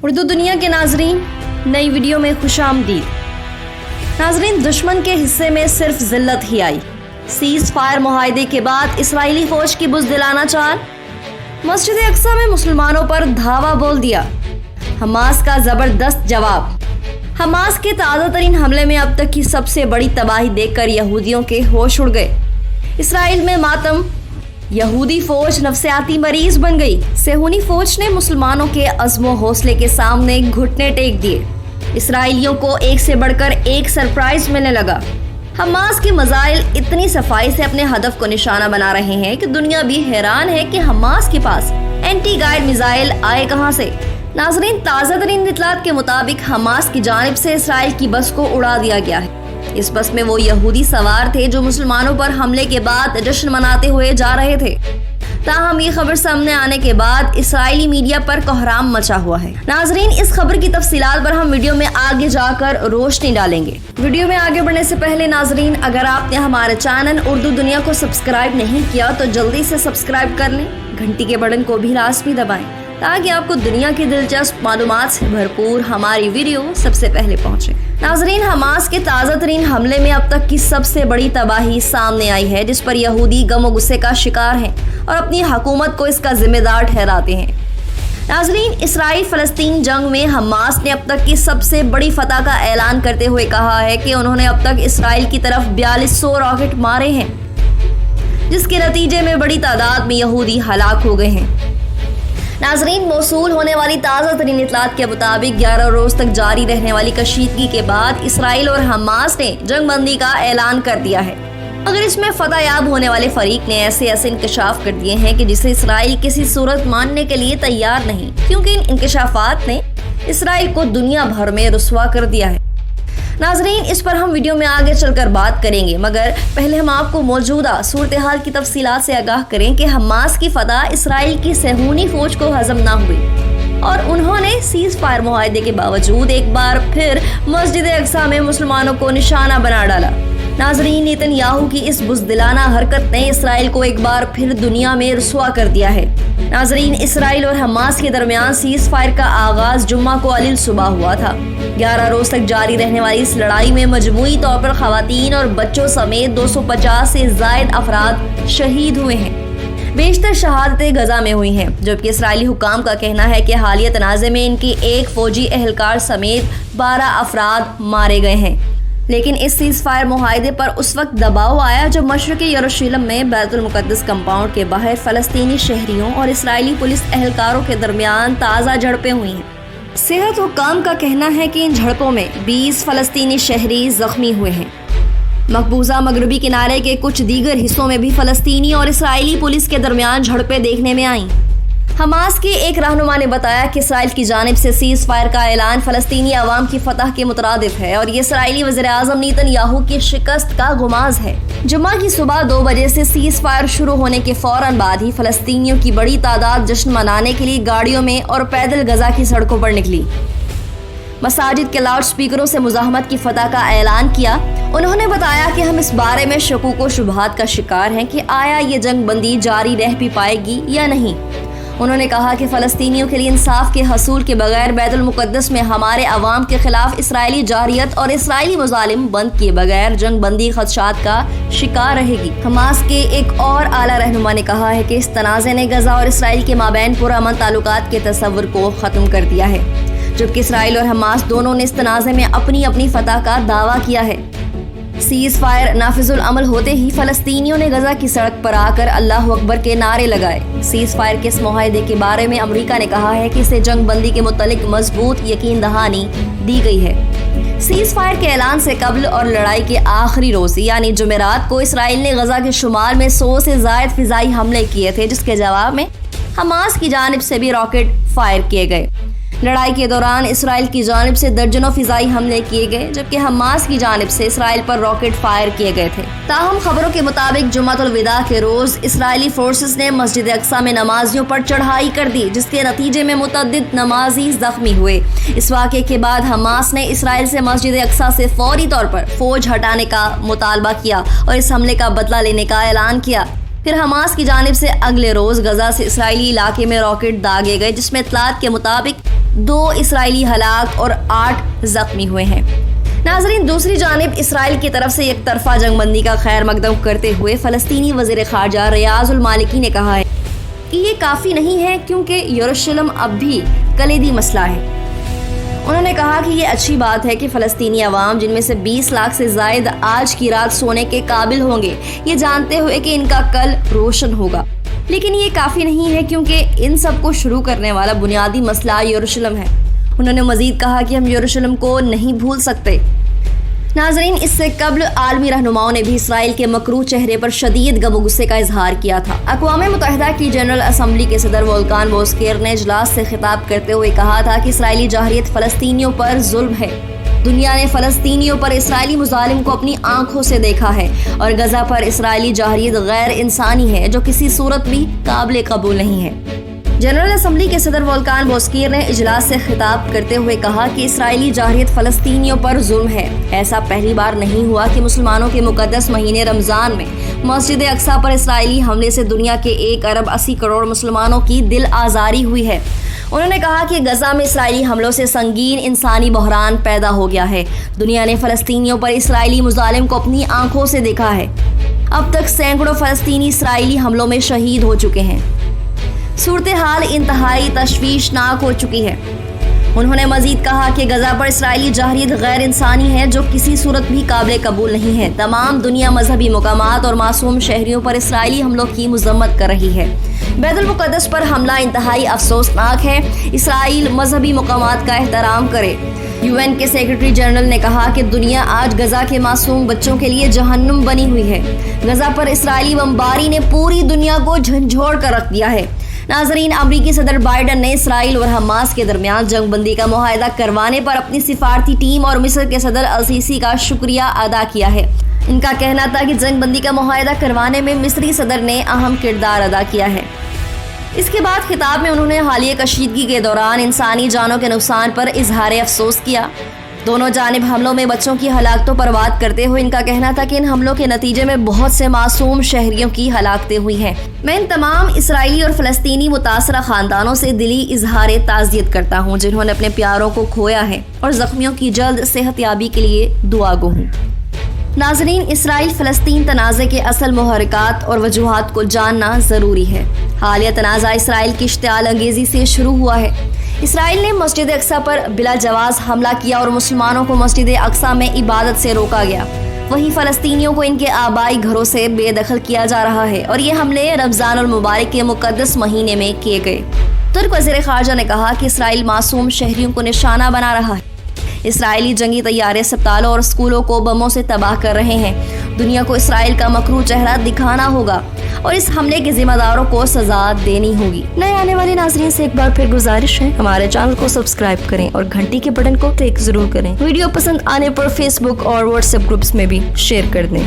उर्दू दुनिया के नाजरीन, नई वीडियो में खुशामदीद। नाजरीन, दुश्मन के हिस्से में सिर्फ जिल्लत ही आई। सीज फायर मुआहदे के बाद इसराइली फौज की बुज़दिलाना चाल। मस्जिद अक्सा में मुसलमानों पर धावा बोल दिया। हमास का जबरदस्त जवाब। हमास के ताज़ा तरीन हमले में अब तक की सबसे बड़ी तबाही देखकर यहूदियों के होश उड़ गए। इसराइल में मातम, यहूदी फौज नफसियाती मरीज बन गई। सेहूनी फौज ने मुसलमानों के अज़्मो हौसले के सामने घुटने टेक दिए। इसराइलियों को एक से बढ़कर एक सरप्राइज मिलने लगा। हमास के मज़ाइल इतनी सफाई से अपने हदफ को निशाना बना रहे हैं कि दुनिया भी हैरान है कि हमास के पास एंटी गाइड मिसाइल आए कहां से। नाजरीन, ताज़ा तरीन इत्तलात के मुताबिक हमास की जानिब से इसराइल की बस को उड़ा दिया गया है। इस बस में वो यहूदी सवार थे जो मुसलमानों पर हमले के बाद जश्न मनाते हुए जा रहे थे। ताहम ये खबर सामने आने के बाद इसराइली मीडिया पर कोहराम मचा हुआ है। नाजरीन, इस खबर की तफसीलात पर हम वीडियो में आगे जाकर रोशनी डालेंगे। वीडियो में आगे बढ़ने से पहले नाजरीन, अगर आपने हमारे चैनल उर्दू दुनिया को सब्सक्राइब नहीं किया तो जल्दी से सब्सक्राइब कर लें। घंटी के बटन को भी लाजमी दबाएं ताकि आपको दुनिया की दिलचस्प मालूमात से भरपूर हमारी वीडियो सबसे पहले पहुंचे। नाजरीन, हमास के ताज़ा तरीन हमले में अब तक की सबसे बड़ी तबाही सामने आई है, जिस पर यहूदी गम गुस्से का शिकार हैं और अपनी हुकूमत को इसका जिम्मेदार ठहराते हैं। नाजरीन, इसराइल फ़लस्तीन जंग में हमास ने अब तक की सबसे बड़ी फतह का ऐलान करते हुए कहा है कि उन्होंने अब तक इसराइल की तरफ 4200 रॉकेट मारे हैं, जिसके नतीजे में बड़ी तादाद में यहूदी हलाक हो गए हैं। नाजरीन, मौसूल होने वाली ताज़ा तरीन इत्तलात के मुताबिक 11 रोज तक जारी रहने वाली कशीदगी के बाद इसराइल और हमास ने जंग बंदी का ऐलान कर दिया है, मगर इसमें फतह याब होने वाले फरीक ने ऐसे इंकशाफ कर दिए हैं कि जिसे इसराइल किसी सूरत मानने के लिए तैयार नहीं, क्योंकि इन इंकशाफात ने इसराइल को दुनिया भर में रुस्वा कर दिया है। नाजरीन, इस पर हम वीडियो में आगे चलकर बात करेंगे, मगर पहले हम आपको मौजूदा सूरत हाल की तफसीलात से आगाह करें कि हमास की फतह इसराइल की सेहूनी फौज को हजम ना हुई और उन्होंने सीज फायर मुआहदे के बावजूद एक बार फिर मस्जिद अक्सा में मुसलमानों को निशाना बना डाला। नाजरीन, नेतन्याहू की इस बुज़दिलाना हरकत ने इसराइल को एक बार फिर दुनिया में रुस्वा कर दिया है। नाजरीन, इसराइल और हमास के दरमियान सीज फायर का आगाज जुम्मा को अलील सुबह हुआ था। 11 रोज तक जारी रहने वाली इस लड़ाई में मजमूई तौर पर खवातीन और बच्चों समेत 250 से ज़ायद अफराद शहीद हुए हैं। बेशतर शहादतें गजा में हुई हैं, जबकि इसराइली हुकाम का कहना है कि हालिया तनाज़े में इनकी एक फौजी एहलकार समेत 12 अफराद मारे गए हैं। लेकिन इस सीज फायर मुआहदे पर उस वक्त दबाव आया जब मशरक़ी यरूशलेम में बैतुल मुक़द्दस कंपाउंड के बाहर फ़लस्तीनी शहरियों और इसराइली पुलिस एहलकारों के दरमियान ताज़ा झड़पें हुई हैं। सेहत हुकाम का कहना है कि इन झड़पों में 20 फ़लस्तीनी शहरी ज़ख्मी हुए हैं। मकबूजा मगरबी किनारे के कुछ दीगर हिस्सों में भी फ़लस्तीनी और इसराइली पुलिस के दरमियान झड़पें देखने में आईं। हमास के एक रहनुमा ने बताया कि इसराइल की जानिब से सीज फायर का ऐलान फ़लस्तीनी अवाम की फतह के मुतरादिफ है और ये इसराइली वज़ीर-ए-आज़म नेतन्याहू की शिकस्त का गुमाज है। जुम्मा की सुबह 2 बजे से सीज फायर शुरू होने के फौरन बाद ही फ़लस्तीनियों की बड़ी तादाद जश्न मनाने के लिए गाड़ियों में और पैदल गजा की सड़कों पर निकली। मसाजिद के लाउड स्पीकरों से मुज़ाहमत की फतह का ऐलान किया। उन्होंने बताया कि हम इस बारे में शकूक व शुबहात का शिकार हैं कि आया ये जंग बंदी जारी रह भी पाएगी या नहीं। उन्होंने कहा कि फ़लस्तीनियों के लिए इंसाफ के हसूल के बगैर बैतुल मुक़द्दस में हमारे अवाम के खिलाफ इसराइली जारियत और इसराइली मुज़ालिम बंद किए बगैर जंग बंदी खदशात का शिकार रहेगी। हमास के एक और आला रहनुमा ने कहा है कि इस तनाज़े ने गजा और इसराइल के माबैन पुरअमन ताल्लुकात के तसव्वुर को ख़त्म कर दिया है, जबकि इसराइल और हमास दोनों ने इस तनाज़े में अपनी अपनी फतह का दावा किया है। सीज फायर नाफिजुल अमल होते ही फ़लस्तीनियों ने गजा की सड़क पर आकर अल्लाह अकबर के नारे लगाए। सीज फायर के इस मुआहदे के बारे में अमेरिका ने कहा है कि इसे जंग बंदी के मुतल्लिक मजबूत यकीन दहानी दी गई है। सीज फायर के ऐलान से कबल और लड़ाई के आखिरी रोज यानी जुमेरात को इसराइल ने गजा के शुमाल में 100 से ज़ायद फिजाई हमले किए थे, जिसके जवाब में हमास की जानिब से भी रॉकेट फायर किए गए। लड़ाई के दौरान इसराइल की जानिब से दर्जनों फिजाई हमले किए गए, जबकि हमास की जानिब से इसराइल पर रॉकेट फायर किए गए थे। ताहम खबरों के मुताबिक जुम्मतुल विदा के रोज इसराइली फोर्सेस ने मस्जिद अक्सा में नमाजियों पर चढ़ाई कर दी, जिसके नतीजे में मुतअद्दिद नमाजी जख्मी हुए। इस वाक़े के बाद हमास ने इसराइल से मस्जिद अक्सा से फौरी तौर पर फौज हटाने का मुतालबा किया और इस हमले का बदला लेने का ऐलान किया। फिर हमास की जानिब से अगले रोज गजा से इसराइली इलाके में रॉकेट दागे गए, जिसमें इत्तलात के मुताबिक 2 اسرائیلی ہلاک اور 8 زخمی ہوئے ہیں۔ ناظرین، دوسری جانب اسرائیل کی طرف سے یک طرفہ جنگ بندی کا خیر مقدم کرتے ہوئے فلسطینی وزیر خارجہ ریاض المالکی نے کہا ہے کہ یہ کافی نہیں ہے کیونکہ یروشلم اب بھی کلیدی مسئلہ ہے۔ انہوں نے کہا کہ یہ اچھی بات ہے کہ فلسطینی عوام، جن میں سے 20 لاکھ سے زائد آج کی رات سونے کے قابل ہوں گے، یہ جانتے ہوئے کہ ان کا کل روشن ہوگا، لیکن یہ کافی نہیں ہے کیونکہ ان سب کو شروع کرنے والا بنیادی مسئلہ یروشلم ہے۔ انہوں نے مزید کہا کہ ہم یروشلم کو نہیں بھول سکتے۔ ناظرین، اس سے قبل عالمی رہنماؤں نے بھی اسرائیل کے مکروہ چہرے پر شدید غم و غصے کا اظہار کیا تھا۔ اقوام متحدہ کی جنرل اسمبلی کے صدر وولکان بوزکیر نے اجلاس سے خطاب کرتے ہوئے کہا تھا کہ اسرائیلی جارحیت فلسطینیوں پر ظلم ہے۔ دنیا نے فلسطینیوں پر اسرائیلی مظالم کو اپنی آنکھوں سے دیکھا ہے اور غزہ پر اسرائیلی جارحیت غیر انسانی ہے جو کسی صورت بھی قابل قبول نہیں ہے۔ جنرل اسمبلی کے صدر وولکان بوزکیر نے اجلاس سے خطاب کرتے ہوئے کہا کہ اسرائیلی جارحیت فلسطینیوں پر ظلم ہے۔ ایسا پہلی بار نہیں ہوا کہ مسلمانوں کے مقدس مہینے رمضان میں مسجد اقصیٰ پر اسرائیلی حملے سے دنیا کے 1 ارب 80 کروڑ مسلمانوں کی دل آزاری ہوئی ہے۔ انہوں نے کہا کہ غزہ میں اسرائیلی حملوں سے سنگین انسانی بحران پیدا ہو گیا ہے۔ دنیا نے فلسطینیوں پر اسرائیلی مظالم کو اپنی آنکھوں سے دیکھا ہے۔ اب تک سینکڑوں فلسطینی اسرائیلی حملوں میں شہید ہو چکے ہیں۔ صورتحال انتہائی تشویشناک ہو چکی ہے۔ انہوں نے مزید کہا کہ غزہ پر اسرائیلی جارحیت غیر انسانی ہے جو کسی صورت بھی قابل قبول نہیں ہے۔ تمام دنیا مذہبی مقامات اور معصوم شہریوں پر اسرائیلی حملوں کی مذمت کر رہی ہے۔ بیت المقدس پر حملہ انتہائی افسوسناک ہے۔ اسرائیل مذہبی مقامات کا احترام کرے۔ UN کے سیکرٹری جنرل نے کہا کہ دنیا آج غزہ کے معصوم بچوں کے لیے جہنم بنی ہوئی ہے۔ غزہ پر اسرائیلی بمباری نے پوری دنیا کو جھنجھوڑ کر رکھ دیا ہے۔ ناظرین، امریکی صدر بائیڈن نے اسرائیل اور حماس کے درمیان جنگ بندی کا معاہدہ کروانے پر اپنی سفارتی ٹیم اور مصر کے صدر السیسی کا شکریہ ادا کیا ہے۔ ان کا کہنا تھا کہ جنگ بندی کا معاہدہ کروانے میں مصری صدر نے اہم کردار ادا کیا ہے۔ اس کے بعد خطاب میں انہوں نے حالیہ کشیدگی کے دوران انسانی جانوں کے نقصان پر اظہار افسوس کیا۔ دونوں جانب حملوں میں بچوں کی ہلاکتوں پر بات کرتے ہوئے ان کا کہنا تھا کہ ان حملوں کے نتیجے میں بہت سے معصوم شہریوں کی ہلاکتیں ہوئی ہیں۔ میں ان تمام اسرائیلی اور فلسطینی متاثرہ خاندانوں سے دلی اظہار تعزیت کرتا ہوں جنہوں نے اپنے پیاروں کو کھویا ہے اور زخمیوں کی جلد صحت یابی کے لیے دعا گو ہوں۔ ناظرین، اسرائیل فلسطین تنازع کے اصل محرکات اور وجوہات کو جاننا ضروری ہے۔ حالیہ تنازع اسرائیل کی اشتعال انگیزی سے شروع ہوا ہے۔ اسرائیل نے مسجد اقصیٰ پر بلا جواز حملہ کیا اور مسلمانوں کو مسجد اقصیٰ میں عبادت سے روکا گیا۔ وہیں فلسطینیوں کو ان کے آبائی گھروں سے بے دخل کیا جا رہا ہے اور یہ حملے رمضان المبارک کے مقدس مہینے میں کیے گئے۔ ترک وزیر خارجہ نے کہا کہ اسرائیل معصوم شہریوں کو نشانہ بنا رہا ہے۔ اسرائیلی جنگی طیارے اسپتالوں اور اسکولوں کو بموں سے تباہ کر رہے ہیں۔ دنیا کو اسرائیل کا مکروہ چہرہ دکھانا ہوگا اور اس حملے کے ذمہ داروں کو سزا دینی ہوگی۔ نئے آنے والے ناظرین سے ایک بار پھر گزارش ہے، ہمارے چینل کو سبسکرائب کریں اور گھنٹی کے بٹن کو کلک ضرور کریں۔ ویڈیو پسند آنے پر فیس بک اور واٹس ایپ گروپس میں بھی شیئر کر دیں۔